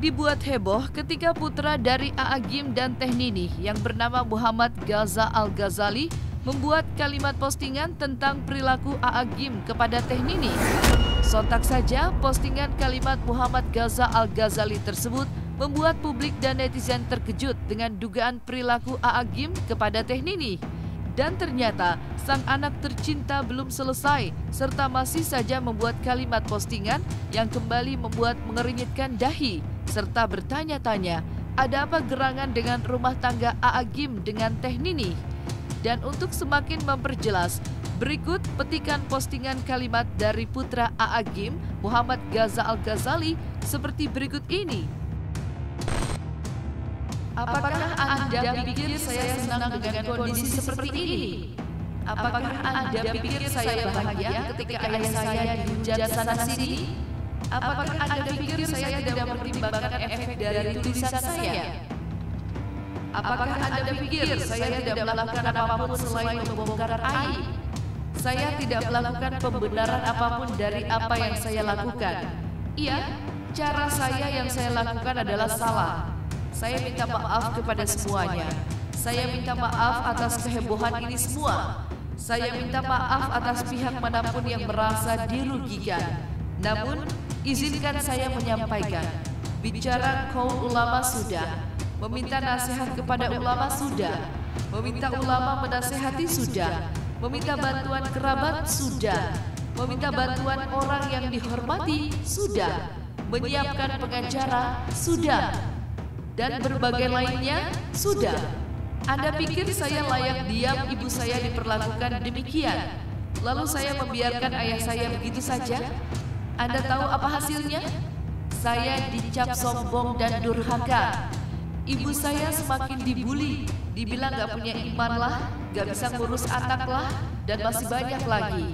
dibuat heboh ketika putra dari A.A. Gym dan Teh Nini yang bernama Muhammad Gaza Al-Ghazali membuat kalimat postingan tentang perilaku A.A. Gym kepada Teh Nini. Sontak saja postingan kalimat Muhammad Gaza Al-Ghazali tersebut membuat publik dan netizen terkejut dengan dugaan perilaku A.A. Gym kepada Teh Nini. Dan ternyata sang anak tercinta belum selesai serta masih saja membuat kalimat postingan yang kembali membuat mengernyitkan dahi serta bertanya-tanya ada apa gerangan dengan rumah tangga A.A. Gym dengan Teh Nini. Dan untuk semakin memperjelas, berikut petikan postingan kalimat dari putra A.A. Gym Muhammad Gaza Al-Ghazali seperti berikut ini. Apakah Anda pikir saya senang dengan kondisi seperti ini? Apakah Anda pikir saya bahagia ketika ayah saya dihujat sana-sini? Apakah Anda pikir saya tidak mempertimbangkan efek dari tulisan saya? Apakah Anda pikir saya tidak melakukan apapun selain membongkar aib? Saya tidak melakukan pembenaran apapun dari apa yang saya lakukan. Iya, cara saya yang saya lakukan adalah salah. Saya minta maaf kepada semuanya. Saya minta maaf atas kehebohan ini semua. Saya minta maaf atas pihak manapun yang merasa dirugikan. Namun, izinkan saya menyampaikan. Bicara kaum ulama sudah, meminta nasihat kepada ulama sudah, meminta ulama menasehati sudah, meminta bantuan kerabat sudah, meminta bantuan orang yang dihormati sudah, menyiapkan pengacara sudah, dan berbagai lainnya sudah. Anda pikir saya layak diam ibu saya diperlakukan demikian, lalu saya membiarkan ayah saya begitu saja? Anda tahu apa hasilnya? Saya dicap sombong dan durhaka. Ibu saya semakin dibully, dibilang gak punya iman lah, gak bisa ngurus anak lah, dan masih banyak lagi.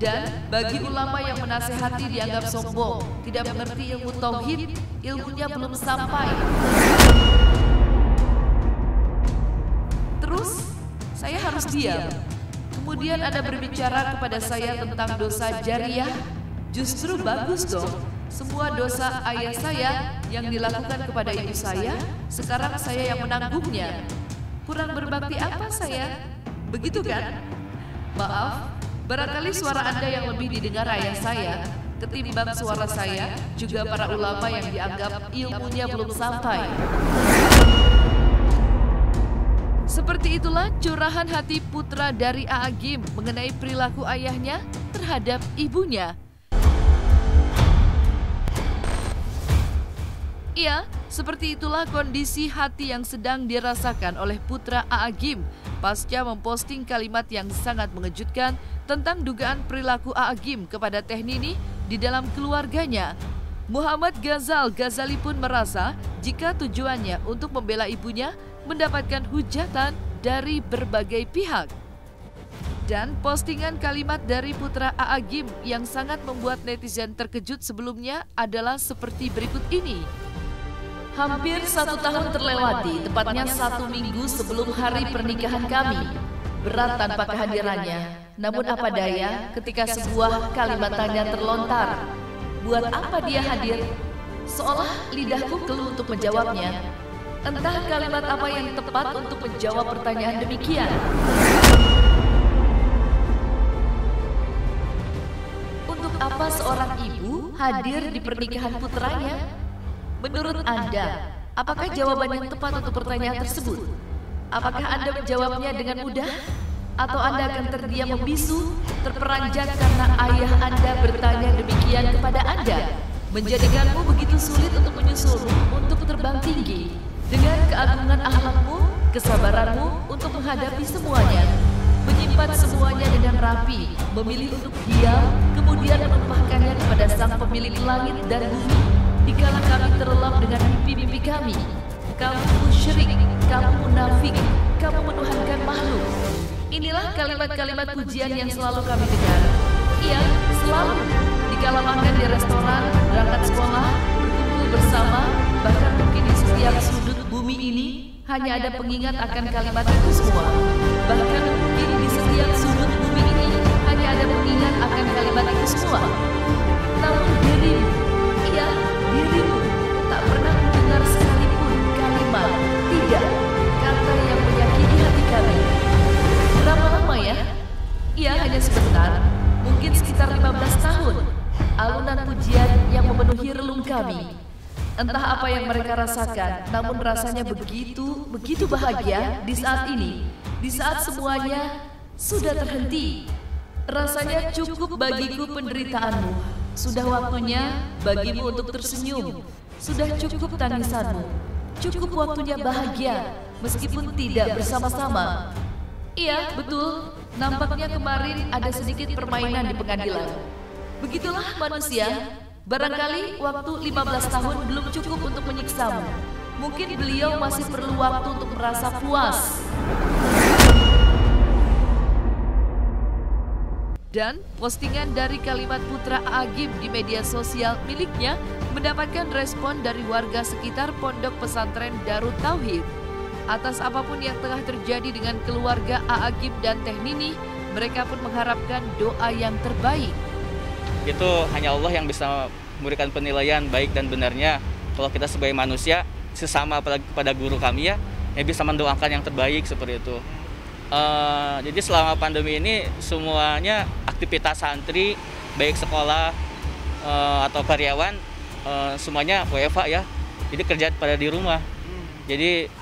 Dan bagi ulama yang menasehati dianggap sombong, tidak mengerti ilmu tauhid, ilmunya belum sampai. Terus, saya harus diam. Kemudian Anda berbicara kepada saya tentang dosa jariyah. Justru bagus dong. Semua dosa ayah saya yang dilakukan kepada ibu saya, sekarang saya yang menanggungnya. Kurang berbakti apa saya? Begitu kan? Maaf, barangkali suara Anda yang lebih didengar ayah saya ketimbang suara saya, juga para ulama yang dianggap ilmunya belum sampai. Seperti itulah curahan hati putra dari A.A. Gym mengenai perilaku ayahnya terhadap ibunya. Iya, seperti itulah kondisi hati yang sedang dirasakan oleh putra A.A. Gym pasca memposting kalimat yang sangat mengejutkan tentang dugaan perilaku A.A. Gym kepada Teh Nini di dalam keluarganya. Muhammad Gaza Al-Ghazali pun merasa jika tujuannya untuk membela ibunya mendapatkan hujatan dari berbagai pihak. Dan postingan kalimat dari putra A.A. Gym yang sangat membuat netizen terkejut sebelumnya adalah seperti berikut ini. Hampir 1 tahun terlewati, tepatnya 1 minggu sebelum hari pernikahan kami. Berat tanpa kehadirannya, namun apa daya ketika sebuah kalimat tanya terlontar. Buat apa dia hadir? Seolah lidahku keluh untuk menjawabnya. Entah kalimat apa yang tepat untuk menjawab pertanyaan demikian. Untuk apa seorang ibu hadir di pernikahan putranya? Menurut Anda, apakah jawaban yang tepat untuk pertanyaan tersebut? Apakah Anda menjawabnya dengan mudah? Atau Anda akan terdiam membisu, terperanjat karena ayah Anda bertanya demikian kepada Anda? Menjadikanmu begitu sulit untuk menyusulmu untuk terbang tinggi. Dengan keagungan akhlakmu, kesabaranmu untuk menghadapi semuanya. Menyimpan semuanya dengan rapi, memilih untuk diam, kemudian menumpahkannya kepada sang pemilik langit dan bumi. Dikala kami terlelap dengan mimpi-mimpi kami, kamu musyrik, kamu munafik, kamu menuhankan makhluk. Inilah kalimat-kalimat pujian yang selalu kami dengar. Iya, selalu. Dikala makan di restoran, berangkat sekolah, berkumpul bersama, bahkan mungkin di setiap sudut bumi ini, hanya ada pengingat akan kalimat itu semua. Bahkan mungkin di setiap sudut bumi ini, hanya ada pengingat akan kalimat itu semua. Namun dirimu, iya, dirimu tak pernah Ia hanya sebentar, mungkin sekitar 15 tahun. Alunan pujian yang memenuhi relung kami. Entah apa yang mereka rasakan, namun rasanya begitu bahagia di saat ini. Di saat semuanya sudah terhenti. Rasanya cukup bagiku penderitaanmu. Sudah waktunya bagimu untuk tersenyum. Sudah cukup tangisanmu. Cukup waktunya bahagia, meskipun tidak bersama-sama. Iya, betul. Nampaknya kemarin ada sedikit permainan di pengadilan. Begitulah manusia. Barangkali waktu 15 tahun belum cukup untuk menyiksamu. Mungkin beliau masih perlu waktu untuk merasa puas. Dan postingan dari kalimat putra Agim di media sosial miliknya mendapatkan respon dari warga sekitar Pondok Pesantren Darut Tauhid. Atas apapun yang tengah terjadi dengan keluarga Agim dan Teh Nini, mereka pun mengharapkan doa yang terbaik. Itu hanya Allah yang bisa memberikan penilaian baik dan benarnya. Kalau kita sebagai manusia, sesama pada guru kami ya bisa mendoakan yang terbaik seperti itu. Jadi selama pandemi ini semuanya aktivitas santri, baik sekolah atau karyawan, semuanya WFH ya. Jadi kerja pada di rumah. Jadi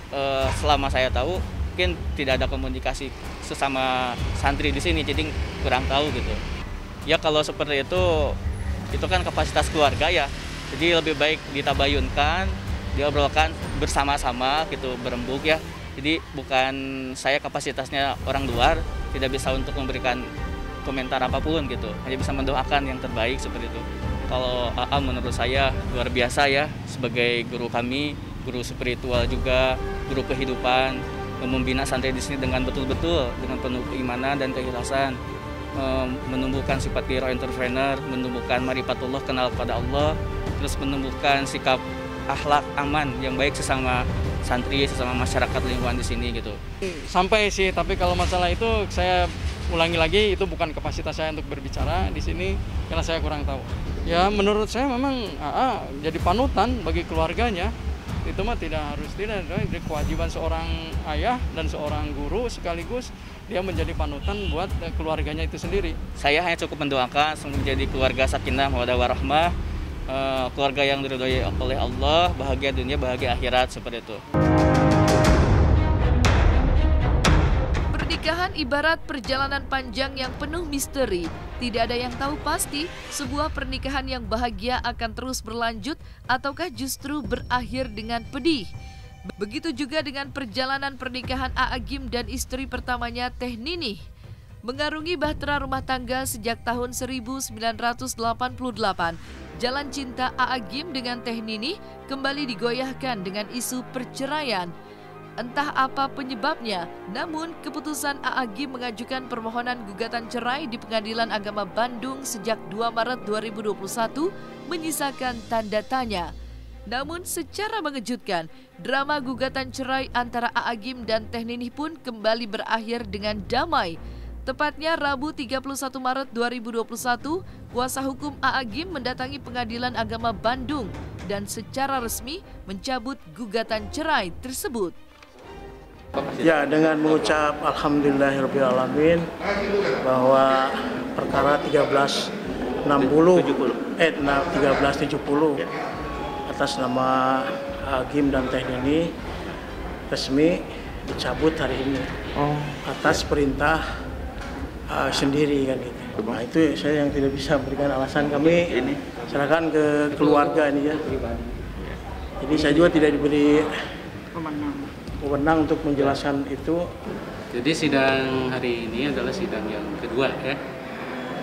selama saya tahu mungkin tidak ada komunikasi sesama santri di sini, jadi kurang tahu gitu. Ya kalau seperti itu kan kapasitas keluarga ya. Jadi lebih baik ditabayunkan, diobrolkan bersama-sama gitu, berembuk ya. Jadi bukan saya kapasitasnya orang luar, tidak bisa untuk memberikan komentar apapun gitu. Hanya bisa mendoakan yang terbaik seperti itu. Kalau AA menurut saya luar biasa ya, sebagai guru kami, guru spiritual juga, guru kehidupan, membina santri di sini dengan betul-betul, dengan penuh keimanan dan keikhlasan. Menumbuhkan sifat wiro entrepreneur, menumbuhkan marifatullah, kenal kepada Allah, terus menumbuhkan sikap akhlak aman yang baik sesama santri, sesama masyarakat lingkungan di sini gitu. Sampai sih, tapi kalau masalah itu saya ulangi lagi, itu bukan kapasitas saya untuk berbicara di sini karena saya kurang tahu. Ya menurut saya memang jadi panutan bagi keluarganya. Itu mah tidak kewajiban seorang ayah dan seorang guru sekaligus dia menjadi panutan buat keluarganya itu sendiri. Saya hanya cukup mendoakan semoga menjadi keluarga sakinah mawaddah warahmah, keluarga yang diridhoi oleh Allah, bahagia dunia, bahagia akhirat seperti itu. Pernikahan ibarat perjalanan panjang yang penuh misteri. Tidak ada yang tahu pasti sebuah pernikahan yang bahagia akan terus berlanjut ataukah justru berakhir dengan pedih. Begitu juga dengan perjalanan pernikahan Agim dan istri pertamanya Teh Nini. Mengarungi bahtera rumah tangga sejak tahun 1988, jalan cinta Agim dengan Teh Nini kembali digoyahkan dengan isu perceraian. Entah apa penyebabnya, namun keputusan Agim mengajukan permohonan gugatan cerai di Pengadilan Agama Bandung sejak 2 Maret 2021 menyisakan tanda tanya. Namun secara mengejutkan, drama gugatan cerai antara Agim dan Teh Nini pun kembali berakhir dengan damai. Tepatnya Rabu 31 Maret 2021, kuasa hukum Agim mendatangi Pengadilan Agama Bandung dan secara resmi mencabut gugatan cerai tersebut. Ya, dengan mengucap alhamdulillahirrahmanirrahim bahwa perkara 1370 atas nama Agim dan Teh Nini resmi dicabut hari ini atas perintah sendiri kan gitu. Nah itu saya yang tidak bisa memberikan alasan, kami serahkan ke keluarga ini ya. Jadi saya juga tidak diberi wewenang untuk menjelaskan itu. Jadi sidang hari ini adalah sidang yang kedua ya.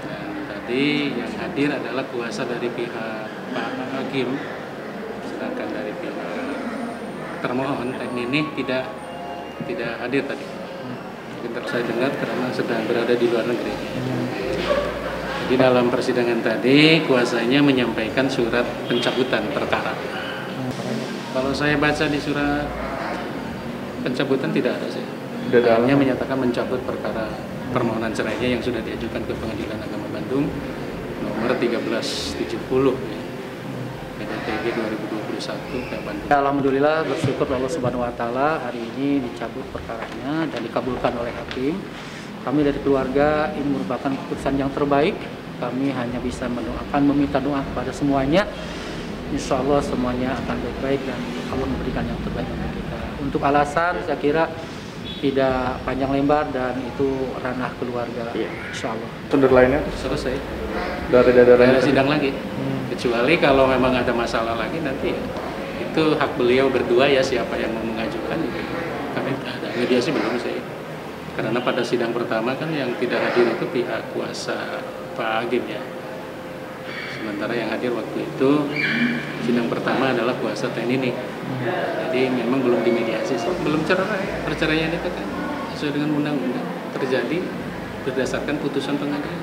Dan tadi yang hadir adalah kuasa dari pihak Pak Agim, sedangkan dari pihak termohon Teh Nini tidak hadir tadi. Mungkin saya dengar karena sedang berada di luar negeri. Jadi dalam persidangan tadi kuasanya menyampaikan surat pencabutan perkara. Kalau saya baca di surat pencabutan tidak ada sih. Hanya menyatakan mencabut perkara permohonan cerainya yang sudah diajukan ke Pengadilan Agama Bandung nomor 1370 PDTG 2021 Bandung. Alhamdulillah, bersyukur Allah Subhanahu wa taala hari ini dicabut perkaranya dan dikabulkan oleh hakim. kami dari keluarga ini merupakan keputusan yang terbaik. Kami hanya bisa mendoakan, meminta doa kepada semuanya. Insya Allah semuanya akan baik-baik dan Allah memberikan yang terbaik untuk kita. Untuk alasan saya kira tidak panjang lebar dan itu ranah keluarga. Insya Allah. Sumber lainnya Selesai. dari Sidang lagi. Kecuali kalau memang ada masalah lagi nanti ya, itu hak beliau berdua ya siapa yang mau mengajukan. Kami ada mediasi belum sih. Karena pada sidang pertama kan yang tidak hadir itu pihak kuasa Pak Agim ya. Sementara yang hadir waktu itu sidang pertama adalah kuasa TEN ini. Jadi memang belum dimediasi, belum cerai. Perceraian itu kan sesuai dengan undang-undang terjadi berdasarkan putusan pengadilan.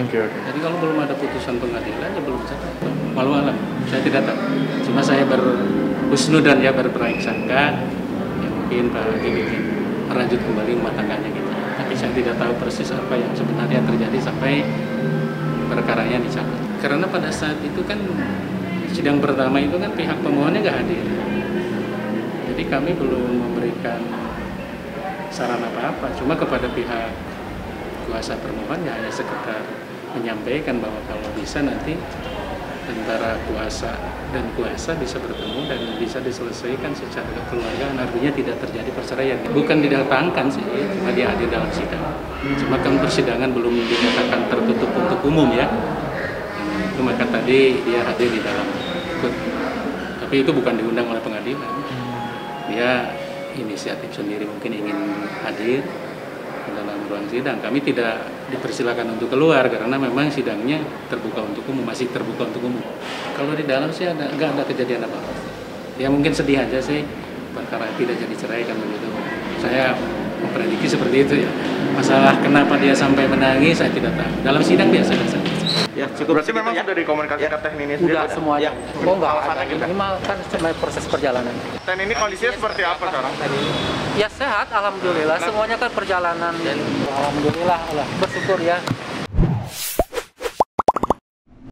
Jadi kalau belum ada putusan pengadilan ya belum cerai. Walau alam, saya tidak tahu. Cuma saya berhusnudan ya berprasangka ya mungkin Pak Agim ingin merajut kembali rumah tangganya gitu. Tapi saya tidak tahu persis apa yang sebenarnya terjadi sampai perkaranya dicabut. Karena pada saat itu kan sidang pertama itu kan pihak pemohonnya nggak hadir. Jadi kami belum memberikan saran apa-apa. Cuma kepada pihak kuasa permohon ya hanya sekedar menyampaikan bahwa kalau bisa nanti antara kuasa dan kuasa bisa bertemu dan bisa diselesaikan secara kekeluargaan, artinya tidak terjadi perceraian. Bukan didatangkan sih, cuma dia hadir dalam sidang. Cuma kan persidangan belum dinyatakan tertutup untuk umum ya. Itu maka tadi dia hadir di dalam ikut. Tapi itu bukan diundang oleh pengadilan. Dia inisiatif sendiri mungkin ingin hadir dalam ruang sidang. Kami tidak dipersilakan untuk keluar karena memang sidangnya terbuka untuk umum, masih terbuka untuk umum. Kalau di dalam sih nggak ada kejadian apa-apa. Ya mungkin sedih aja sih perkara tidak jadi cerai kan begitu. Saya memprediksi seperti itu ya. Masalah kenapa dia sampai menangis saya tidak tahu. Dalam sidang biasa-biasa. Ya, cukup. Berarti memang sudah dikomunikasikan TEN ini sendiri? Udah semuanya. Oh enggak ada. Ini mah kan proses perjalanan. TEN ini kondisinya seperti apa sekarang? Ya sehat, alhamdulillah. Semuanya kan perjalanan. Alhamdulillah, Allah bersyukur ya.